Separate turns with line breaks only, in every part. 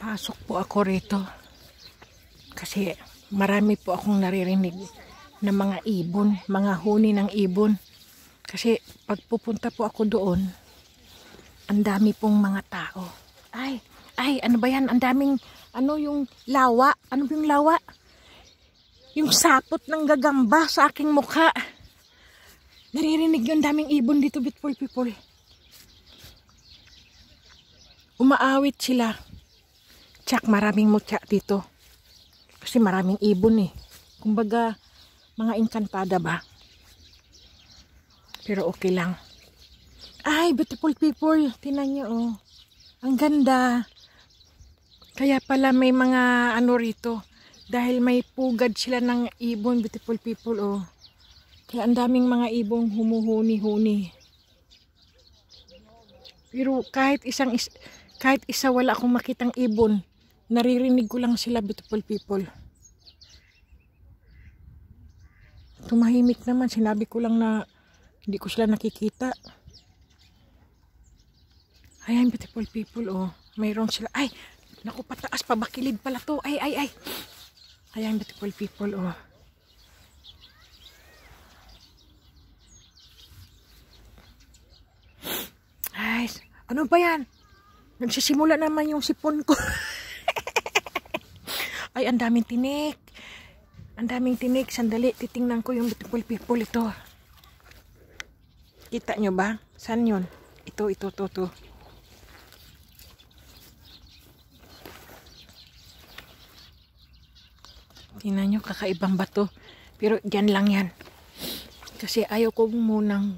Pasok po ako rito kasi marami po akong naririnig na mga ibon, mga huni ng ibon. Kasi pag pupunta po ako doon, ang dami pong mga tao. Ay, ano ba yan? Ang daming, yung lawa. Ano yung lawa? Yung sapot ng gagamba sa aking mukha. Naririnig yung daming ibon dito, beautiful people. Umaawit sila. Tsak, maraming mutya dito. Kasi maraming ibon eh. Kumbaga, mga engkantada ba? Pero okay lang. Ay, beautiful people. Tingnan nyo, oh. Ang ganda. Kaya pala may mga rito. Dahil may pugad sila ng ibon, beautiful people, oh. Kaya ang daming mga ibong humuhuni-huni. Pero kahit isa wala akong makitang ibon. Naririnig ko lang sila, beautiful people. Tumahimik naman. Sinabi ko lang na hindi ko sila nakikita. Ayan, beautiful people, oh. Mayroon sila. Ay, naku, pataas pa. Bakilid pala to. Ay. Ayan, beautiful people, oh. Ay, ano ba yan? Nagsisimula naman yung sipon ko. Ay, ang daming tinik. Ang daming tinik. Sandali, titingnan ko yung beautiful people ito. Kita nyo ba? Saan yun? Ito. Tingnan nyo, kakaibang bato. Pero dyan lang yan. Kasi ayaw ko munang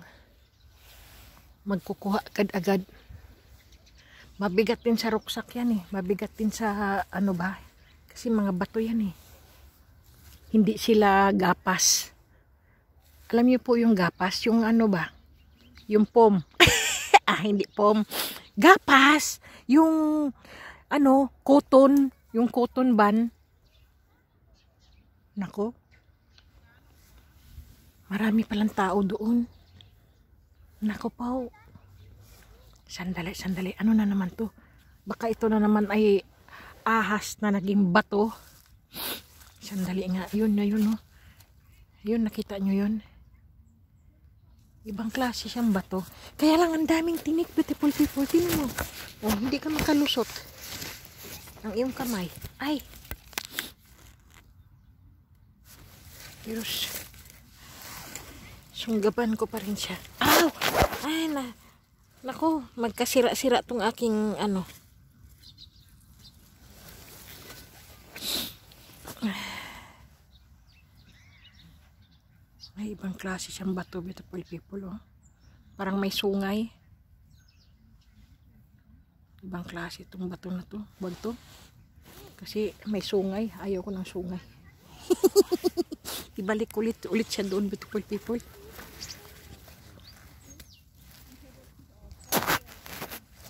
magkukuha agad-agad. Mabigat din sa ruksak yan eh. Mabigat din sa ba? Kasi mga bato yan eh. Hindi sila gapas. Alam niyo po yung gapas? Yung ba? Yung pom. Hindi pom. Gapas! Yung cotton. Yung cotton bun. Nako. Marami palang tao doon. Nako po. Sandali. Ano na naman to? Baka ito na naman ay ahas na naging bato. Sandali nga. Yun na yun, no? Yun, nakita nyo yun? Ibang klase siyang bato. Kaya lang ang daming tinik, beautiful people. Tingnan mo. Oh, hindi ka makalusot ang iyong kamay. Ay! Pero sunggaban ko pa rin siya. Aw! Ay, naku, magkasira-sira tong aking May ibang klase siyang bato, beautiful people, oh. Parang may sungay. Ibang klase itong bato na to. Huwag to. Kasi may sungay. Ayaw ko ng sungay. Ibalik ulit siya doon, beautiful people.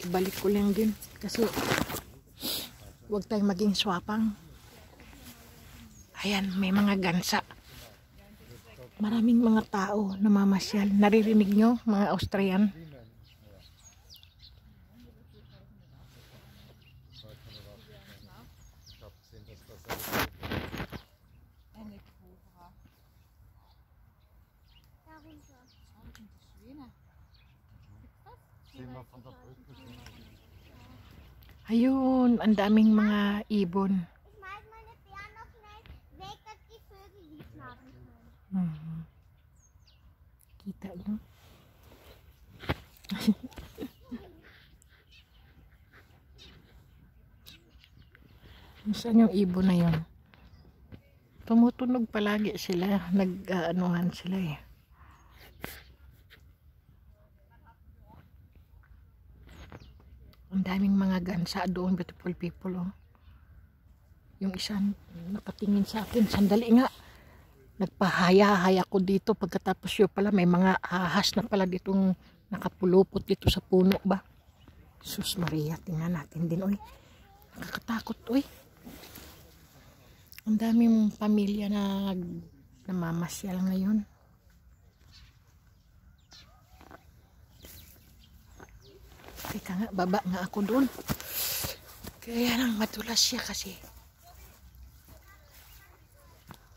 Ibalik ko lang din. Kasi huwag tayong maging swapang. Ayan, may mga gansa. Maraming mga tao namamasyal. Naririnig nyo, mga Australian? Ayun, ang daming mga ibon. Kita nyo? Saan yung ibon na yun? Tumutunog palagi sila. Nag-anuhan sila eh. Ang daming mga gansa doon, beautiful people, oh. Yung isa nakatingin sa akin. Sandali nga. Nagpahaya-haya ko dito. Pagkatapos yun pala, may mga ahas na pala ditong nakapulupot dito sa puno ba. Sus Maria, tingnan natin din, oy. Nakakatakot, oy. Ang daming pamilya na namamasyal ngayon. Teka nga, baba nga ako doon. Kaya lang madulas siya kasi.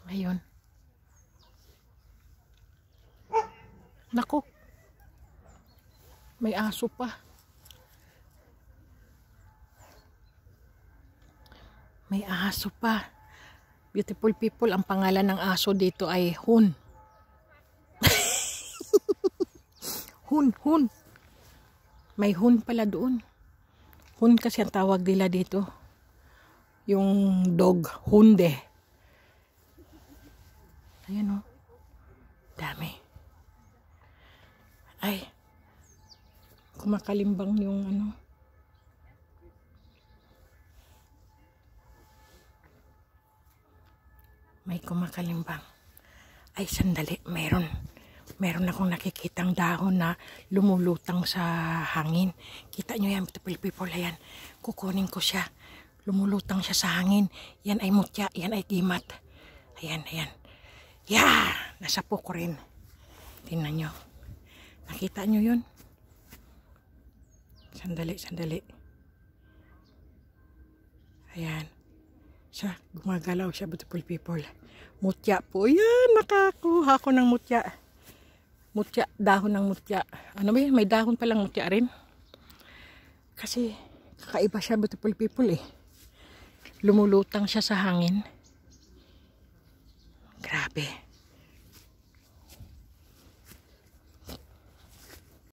Ngayon. Naku. May aso pa. May aso pa. Beautiful people, ang pangalan ng aso dito ay Hun. Hun. May Hun pala doon. Hun kasi ang tawag nila dito. Yung dog, Hunde. Ayan o. Dami. Ay. Kumakalimbang yung ano. May kumakalimbang. Ay, sandali. Meron akong nakikitang dahon na lumulutang sa hangin. Kita nyo yan, beautiful people. Ayan, kukunin ko siya. Lumulutang siya sa hangin. Yan ay mutya, yan ay gimat. Ayan. Yeah! Nasa puko rin. Tingnan nyo. Nakita nyo yun? Sandali. Ayan. Siya, gumagalaw siya, beautiful people. Mutya po. Yan, nakakuha ko ng mutya. Mutya, dahon ng mutya. Ano ba yun? May dahon palang mutya rin. Kasi, kakaiba siya, beautiful people eh. Lumulutang siya sa hangin. Grabe.